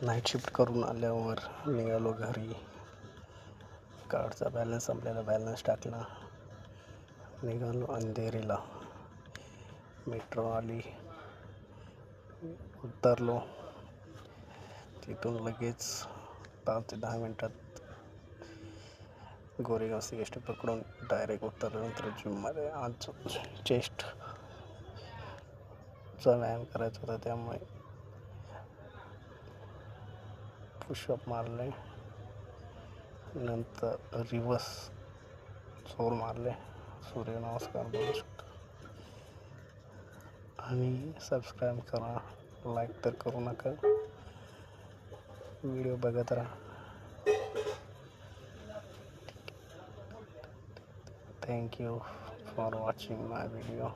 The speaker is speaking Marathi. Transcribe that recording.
नाईट शिफ्ट करून आल्यावर निघालो घरी. कार्डचा बॅलन्स संपलेला, बॅलन्स टाकला. निघालो अंधेरीला. मेट्रो आली, उतरलो. तिथून लगेच 5 ते 10 मिनटात गोरेगाव CST पकडून डायरेक्ट उतरल्यानंतर जिममध्ये आज चेस्टचा व्यायाम करायचा होता, त्यामुळे पुशअप मारले. नंतर रिवर्स जोर मारले, सूर्यनमस्कार बोलू शकतो. आणि सबस्क्राईब करा, लाईक तर करू नका, व्हिडिओ बघत राहा. Thank you for watching my video.